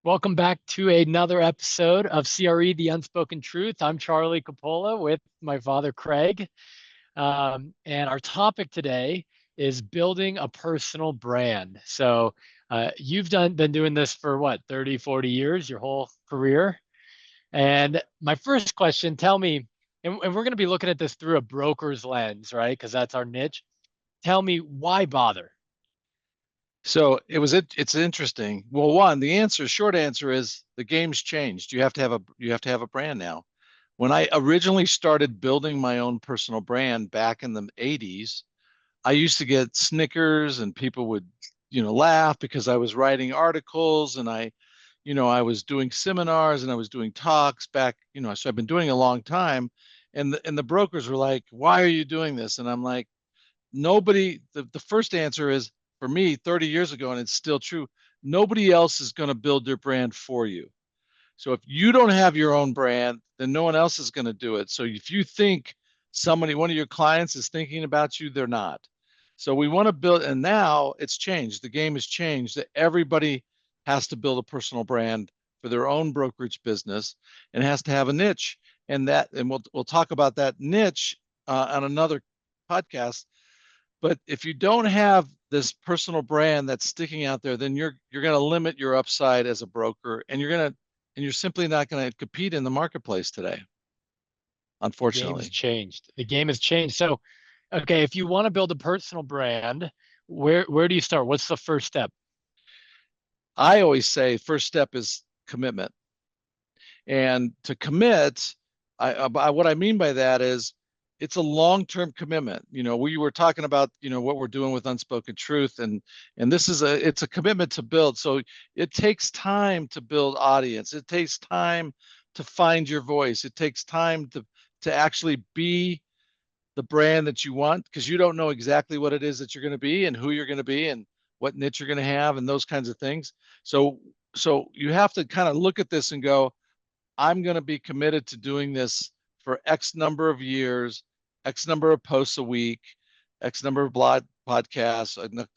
Welcome back to another episode of CRE, The Unspoken Truth. I'm Charlie Capola with my father, Craig. And our topic today is building a personal brand. So you've been doing this for what, 30, 40 years, your whole career? And my first question, tell me, and we're going to be looking at this through a broker's lens, right? Because that's our niche. Tell me, why bother? It's interesting. Well, one, short answer is the game's changed. You have to have a brand now. When I originally started building my own personal brand back in the 80s, I used to get snickers and people would, laugh because I was writing articles and I was doing seminars and I was doing talks back, so I've been doing it a long time. And the brokers were like, "Why are you doing this?" And I'm like, the first answer is for me 30 years ago, and it's still true. Nobody else is going to build your brand for you. So if you don't have your own brand, then no one else is going to do it. So if you think one of your clients is thinking about you, they're not. So we want to build, and now it's changed. The game has changed that everybody has to build a personal brand for their own brokerage business and has to have a niche. And we'll talk about that niche on another podcast. But if you don't have this personal brand that's sticking out there, then you're going to limit your upside as a broker, and you're simply not going to compete in the marketplace today, The game has unfortunately. changed. The game has changed. So, okay, if you want to build a personal brand, where do you start? What's the first step? I always say first step is commitment. And to commit, what I mean by that is it's a long-term commitment. We were talking about, what we're doing with Unspoken Truth, and it's a commitment to build. So it takes time to build audience. It takes time to find your voice. It takes time to actually be the brand that you want, because you don't know exactly what it is that you're going to be and who you're going to be and what niche you're going to have and those kinds of things. So you have to kind of look at this and go, I'm going to be committed to doing this for X number of years, X number of posts a week, X number of blog podcasts,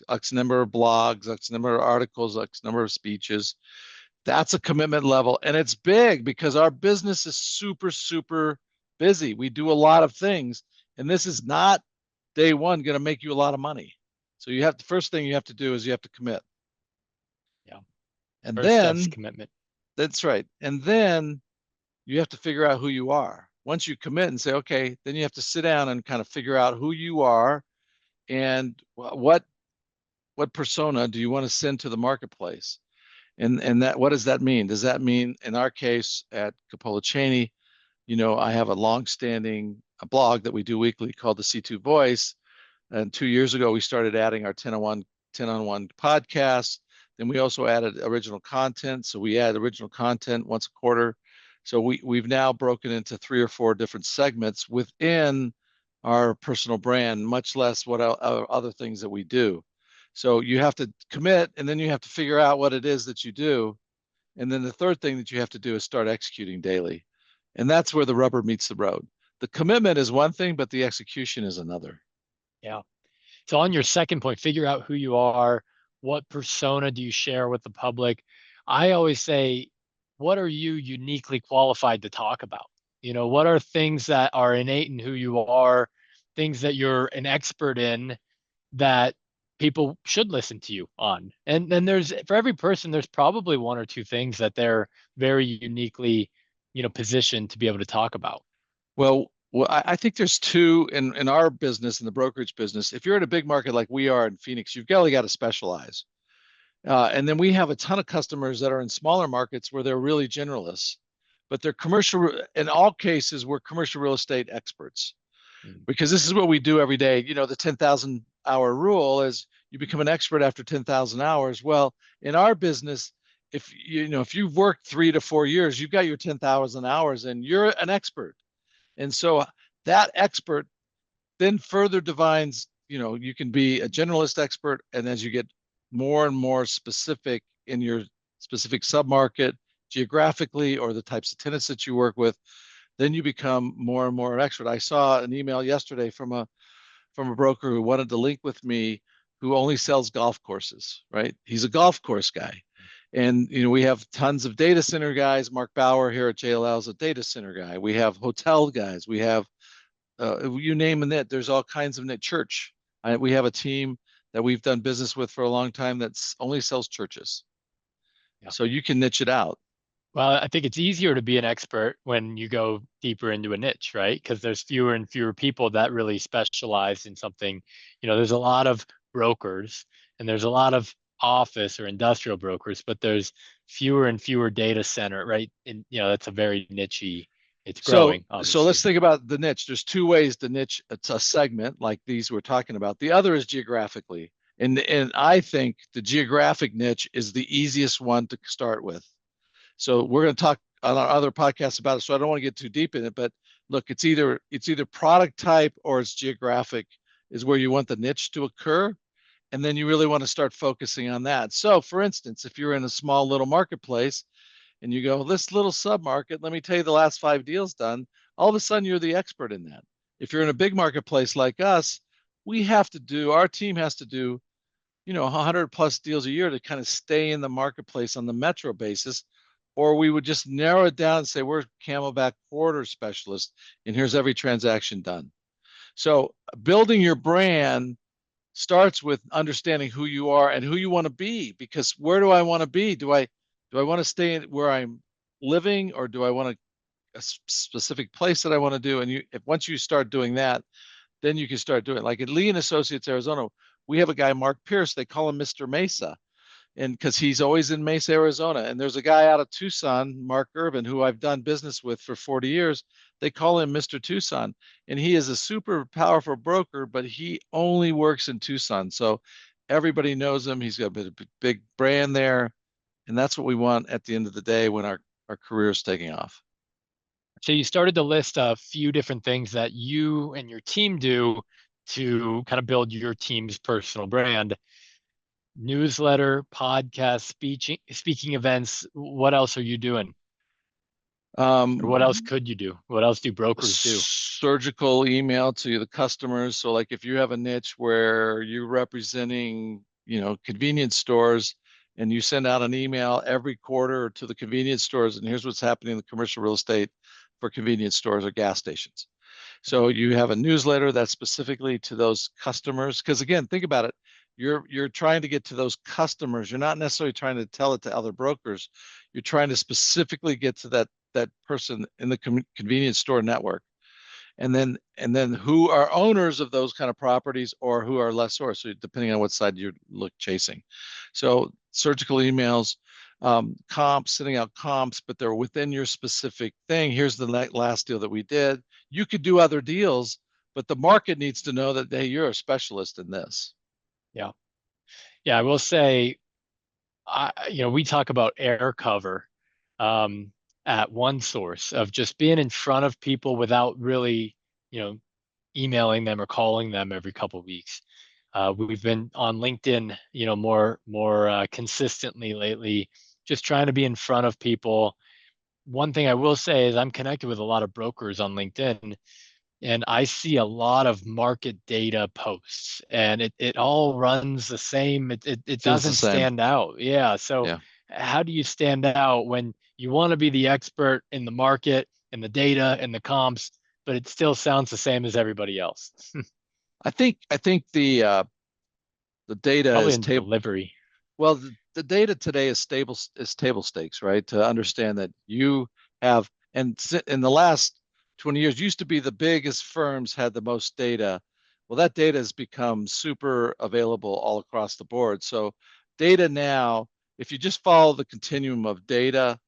X number of blogs, X number of articles, X number of speeches. That's a commitment level. And it's big because our business is super, super busy. We do a lot of things. And this is not day one going to make you a lot of money. So the first thing you have to do is you have to commit. Yeah, And first step's then commitment. that's right. And then you have to figure out who you are. Once you commit and say, okay, then you have to sit down and kind of figure out who you are and what persona do you want to send to the marketplace. And that, what does that mean? Does that mean, in our case at Capola Cheney, I have a long-standing blog that we do weekly called the C2 Voice. And 2 years ago, we started adding our 10-on-1 podcasts. Then we also added original content. So we add original content once a quarter. So we've now broken into 3 or 4 different segments within our personal brand, much less what other things that we do. So you have to commit, and then you have to figure out what it is that you do. And then the third thing that you have to do is start executing daily. And that's where the rubber meets the road. The commitment is one thing, but the execution is another. Yeah. So on your second point, figure out who you are. What persona do you share with the public? I always say, what are you uniquely qualified to talk about? What are things that are innate in who you are, things that you're an expert in that people should listen to you on. And then there's for every person, there's probably one or two things that they're very uniquely, positioned to be able to talk about. Well, I think there's two in our business, in the brokerage business. If you're in a big market like we are in Phoenix, you've got to specialize. And then we have a ton of customers that are in smaller markets where they're really generalists, but they're commercial. In all cases, we're commercial real estate experts Mm. because this is what we do every day. The 10,000 hour rule is you become an expert after 10,000 hours. Well, in our business, if you've worked 3 to 4 years, you've got your 10,000 hours and you're an expert. And so that expert then further defines, you can be a generalist expert. And as you get more and more specific in your specific submarket geographically or the types of tenants that you work with, then you become more and more an expert. I saw an email yesterday from a broker who wanted to link with me, who only sells golf courses, right? He's a golf course guy. And we have tons of data center guys. Mark Bauer here at JLL is a data center guy. We have hotel guys. We have you name it. There's all kinds of church. We have a team that we've done business with for a long time that's only sells churches. Yeah. So you can niche it out. Well, I think it's easier to be an expert when you go deeper into a niche, right? Because there's fewer and fewer people that really specialize in something. There's a lot of brokers and there's a lot of office or industrial brokers, but there's fewer and fewer data center, right? And that's a very niche-y. It's So growing, so let's obviously. think about the niche. There's two ways to niche. It's a segment like these we're talking about. The other is geographically. And I think the geographic niche is the easiest one to start with. So we're going to talk on our other podcasts about it. So I don't want to get too deep in it, but look, it's either product type or it's geographic is where you want the niche to occur. And then you really want to start focusing on that. So for instance, if you're in a small little marketplace and you go, this little sub market, let me tell you the last 5 deals done, all of a sudden you're the expert in that. If you're in a big marketplace like us, our team has to do 100 plus deals a year to kind of stay in the marketplace on the metro basis, or we would just narrow it down and say we're Camelback corridor specialists, and here's every transaction done. So building your brand starts with understanding who you are and who you want to be. Because where do I want to be? Do I want to stay where I'm living, or do I want a specific place that I want to do? And if once you start doing that, then you can start doing it. Like at Lee and Associates Arizona, we have a guy, Mark Pierce. They call him Mr. Mesa, and because he's always in Mesa, Arizona. And there's a guy out of Tucson, Mark Irvin, who I've done business with for 40 years. They call him Mr. Tucson, and he is a super powerful broker, but he only works in Tucson. So everybody knows him. He's got a big brand there, and that's what we want at the end of the day when our career is taking off. So you started to list a few different things that you and your team do to kind of build your team's personal brand. Newsletter, podcast, speaking events. What else are you doing? Or what else Um, could you do? What else do brokers do? Surgical email to the customers. So like if you have a niche where you're representing, convenience stores, and you send out an email every quarter to the convenience stores, and here's what's happening in the commercial real estate for convenience stores or gas stations. So you have a newsletter that's specifically to those customers. Because again, think about it. You're trying to get to those customers. You're not necessarily trying to tell it to other brokers. You're trying to specifically get to that person in the convenience store network. And then who are owners of those kind of properties or who are lessors, so depending on what side you're chasing. So surgical emails, comps, sending out comps, but they're within your specific thing. Here's the last deal that we did. You could do other deals, but the market needs to know that, hey, you're a specialist in this. Yeah. Yeah, I will say, we talk about air cover um, at one source of just being in front of people without really, emailing them or calling them every couple of weeks. We've been on LinkedIn, more consistently lately, just trying to be in front of people. One thing I will say is I'm connected with a lot of brokers on LinkedIn, and I see a lot of market data posts, and it all runs the same. It Feels the doesn't same. stand out. Yeah. So Yeah. how do you stand out when you want to be the expert in the market and the data and the comps, but it still sounds the same as everybody else? I think the data Probably is in table. delivery. Well, the data today is table stakes, right? To understand that you have, and in the last 20 years, used to be the biggest firms had the most data. Well, that data has become super available all across the board. So data now, if you just follow the continuum of data,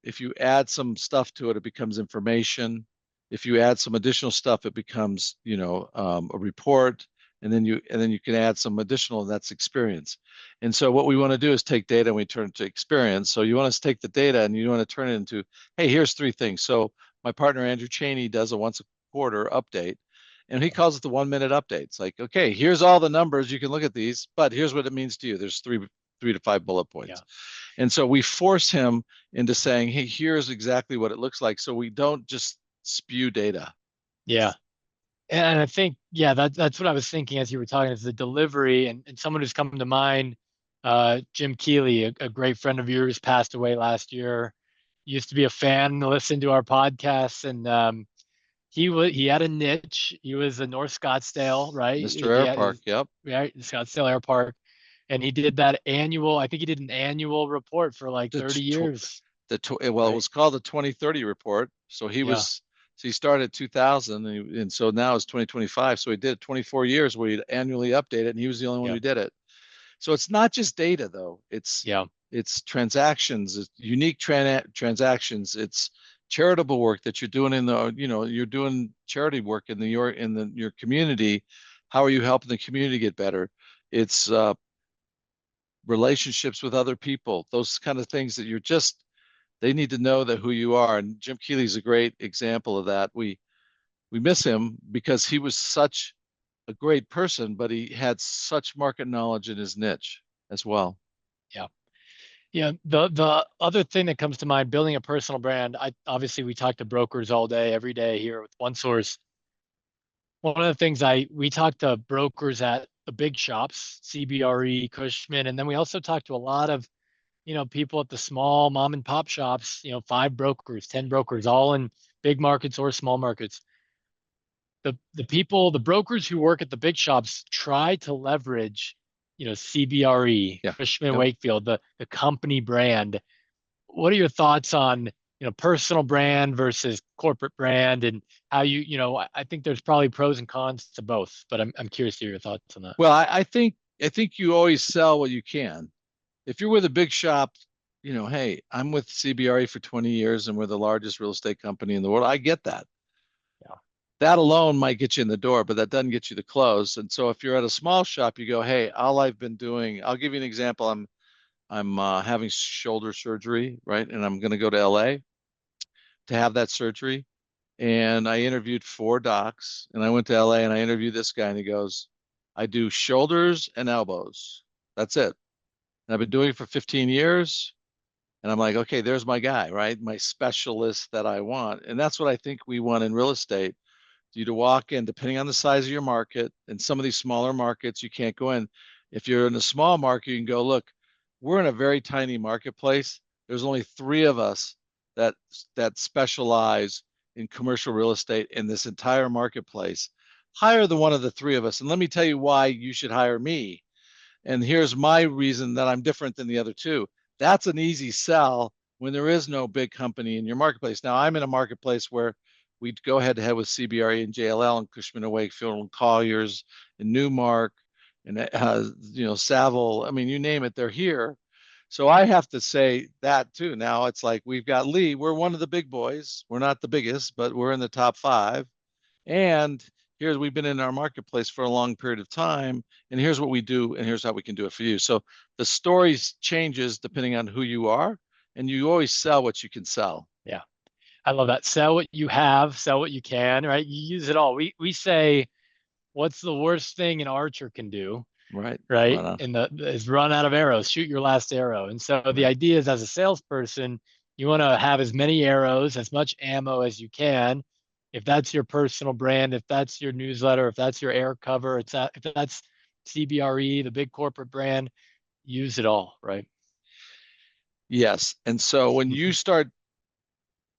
if you add some stuff to it, it becomes information. If you add some additional stuff, it becomes, a report. And then you can add some additional, and that's experience. And so what we want to do is take data and we turn it to experience. So you want to take the data and you want to turn it into, hey, here's 3 things. So my partner Andrew Cheney does a once a quarter update, and he calls it the 1 minute update. It's like, okay, here's all the numbers. You can look at these, but here's what it means to you. There's three to five bullet Yeah. points. And so we force him into saying, hey, here's exactly what it looks like. So we don't just spew data. Yeah. And I think, yeah, that's what I was thinking as you were talking, is the delivery, and someone who's come to mind Jim Keeley, a great friend of yours, passed away last year. Used to be a fan, listened to our podcasts, and he had a niche. He was a North Scottsdale, right? Mr. He Air had Park. his Yep. right Scottsdale Air Park, and he did that annual. I think he did an annual report for like The 30 tw- years, well, it right? was called the 2030 report. So Yeah, he started 2000 and so now it's 2025. So he did 24 years where he'd annually update it and he was the only one yeah, who did it. So it's not just data though. yeah, It's transactions, it's unique transactions. It's charitable work that you're doing you're doing charity work in your community. How are you helping the community get better? It's relationships with other people, those kind of things that they need to know that who you are. And Jim Keeley's a great example of that. We miss him because he was such a great person, but he had such market knowledge in his niche as well. yeah. Yeah, the other thing that comes to mind, building a personal brand. I obviously we talk to brokers all day, every day here with One Source. One of the things we talk to brokers at the big shops, CBRE, Cushman, and then we also talk to a lot of, people at the small mom and pop shops, 5 brokers, 10 brokers, all in big markets or small markets. The brokers who work at the big shops try to leverage, CBRE, Yeah. Cushman Yep. Wakefield, the company brand. What are your thoughts on, personal brand versus corporate brand, and how I think there's probably pros and cons to both, but I'm curious to hear your thoughts on that. Well, I think you always sell what you can. If you're with a big shop, hey, I'm with CBRE for 20 years and we're the largest real estate company in the world. I get that. Yeah. That alone might get you in the door, but that doesn't get you the close. And so if you're at a small shop, you go, hey, all I've been doing, I'll give you an example. I'm having shoulder surgery, right? And I'm going to go to LA to have that surgery. And I interviewed 4 docs and I went to LA and I interviewed this guy and he goes, I do shoulders and elbows. That's it. And I've been doing it for 15 years. And I'm like, okay, there's my guy, right? My specialist that I want. And that's what I think we want in real estate. You to walk in, depending on the size of your market. In some of these smaller markets, you can't go in. If you're in a small market, you can go, look, we're in a very tiny marketplace. There's only 3 of us that specialize in commercial real estate in this entire marketplace. Hire the one of the 3 of us. And let me tell you why you should hire me. And here's my reason that I'm different than the other 2. That's an easy sell when there is no big company in your marketplace. Now I'm in a marketplace where we'd go head to head with CBRE and JLL and Cushman and Wakefield and Colliers and Newmark and Saville. I mean, you name it, they're here. So I have to say that too. Now it's like we've got Lee. We're one of the big boys. We're not the biggest, but we're in the top 5. And here's we've been in our marketplace for a long period of time, and here's what we do, and here's how we can do it for you. So the stories changes depending on who you are, and you always sell what you can sell. Yeah, I love that. Sell what you have, sell what you can, right? You use it all. We say, what's the worst thing an archer can do, Right. right? Right on. And the is run out of arrows, shoot your last arrow. And so the Right. idea is, as a salesperson, you want to have as many arrows, as much ammo as you can. If that's your personal brand, if that's your newsletter, if that's your air cover, if that's CBRE, the big corporate brand, use it all, right? Yes. And so when you start,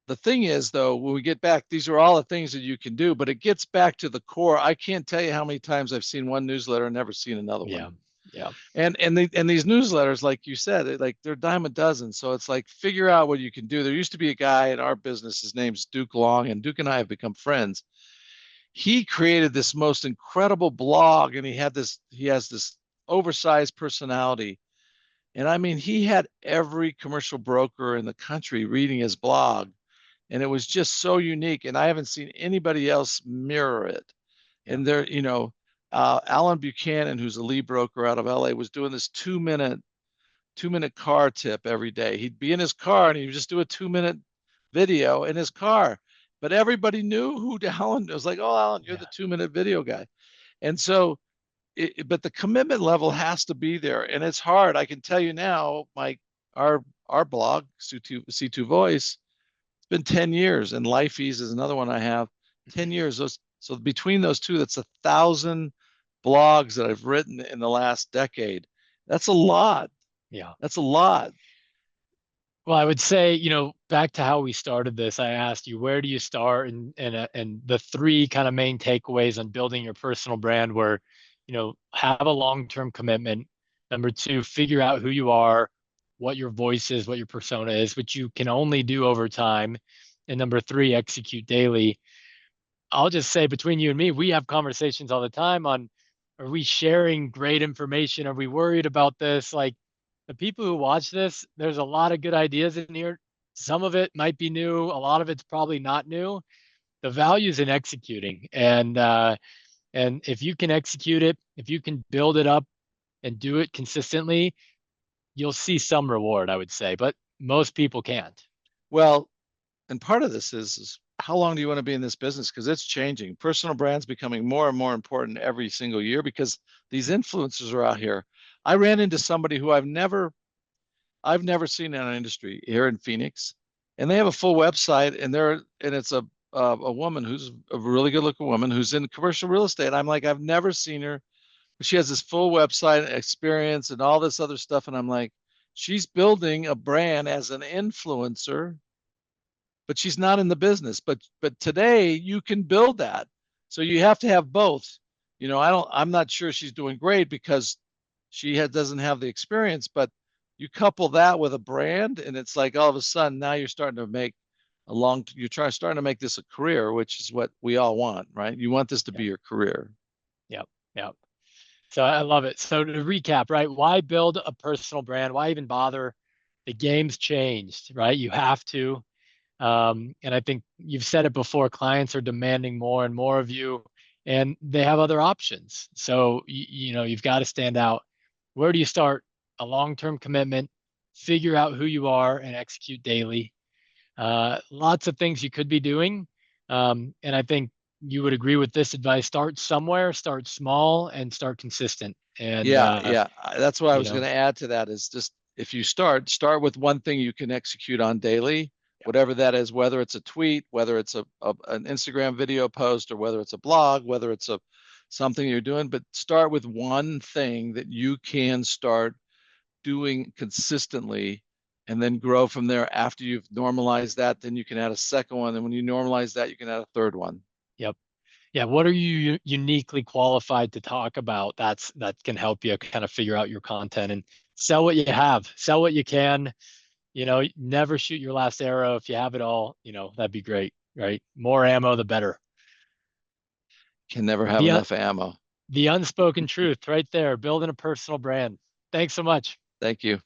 the thing is though, when we get back, these are all the things that you can do, but it gets back to the core. I can't tell you how many times I've seen one newsletter and never seen another one. Yeah. Yeah. And these newsletters, like you said, like they're a dime a dozen. So it's like figure out what you can do. There used to be a guy in our business. His name's Duke Long, and Duke and I have become friends. He created this most incredible blog, and he has this oversized personality. And I mean, he had every commercial broker in the country reading his blog, and it was just so unique. And I haven't seen anybody else mirror it. Yeah. And Alan Buchanan, who's a lead broker out of LA, was doing this 2-minute car tip every day. He'd be in his car and he'd just do a 2-minute video in his car. But everybody knew who Alan was. Like, oh, Alan, you're Yeah. the 2-minute video guy. And so, but the commitment level has to be there, and it's hard. I can tell you now, our blog C2 Voice, it's been 10 years, and LifeEase is another one I have. 10 years. So between those 2, that's 1,000 blogs that I've written in the last decade. That's a lot. Yeah. That's a lot. Well, I would say, back to how we started this, I asked you, where do you start? And the three kind of main takeaways on building your personal brand were, have a long-term commitment. Number two, figure out who you are, what your voice is, what your persona is, which you can only do over time. And number three, execute daily. I'll just say between you and me, we have conversations all the time on, are we sharing great information? Are we worried about this? Like the people who watch this, there's a lot of good ideas in here. Some of it might be new. A lot of it's probably not new. The value is in executing. And if you can execute it, if you can build it up and do it consistently, you'll see some reward, I would say, but most people can't. Well, and part of this is how long do you want to be in this business? Because it's changing. Personal brands becoming more and more important every single year because these influencers are out here. I ran into somebody who I've never seen in our industry here in Phoenix, and they have a full website, and it's a woman who's a really good looking woman who's in commercial real estate. I'm like, I've never seen her. She has this full website experience and all this other stuff, and I'm like, she's building a brand as an influencer, but she's not in the business. But today you can build that. So you have to have both. I'm not sure she's doing great because doesn't have the experience, but you couple that with a brand and it's like all of a sudden now you're starting to make starting to make this a career, which is what we all want, right? You want this to be Yep. your career. Yep. Yep. So I love it. So to recap, right? Why build a personal brand? Why even bother? The game's changed, right? You have to. And I think you've said it before, clients are demanding more and more of you, and they have other options. So, you've got to stand out. Where do you start? A long-term commitment, figure out who you are and execute daily. Lots of things you could be doing. And I think you would agree with this advice. Start somewhere, start small and start consistent. And, Yeah, yeah. That's what I you was going know, to add to that is just if you start with one thing you can execute on daily, yeah, whatever that is, whether it's a tweet, whether it's an Instagram video post, or whether it's a blog, whether it's something you're doing, but start with one thing that you can start doing consistently and then grow from there. After you've normalized that, then you can add a second one. And when you normalize that, you can add a third one. yep. Yeah, what are you uniquely qualified to talk about? That can help you kind of figure out your content and sell what you have, sell what you can. Never shoot your last arrow. If you have it all, that'd be great, right? More ammo, the better. Can never have The enough ammo. the unspoken truth right there, building a personal brand. Thanks so much. Thank you.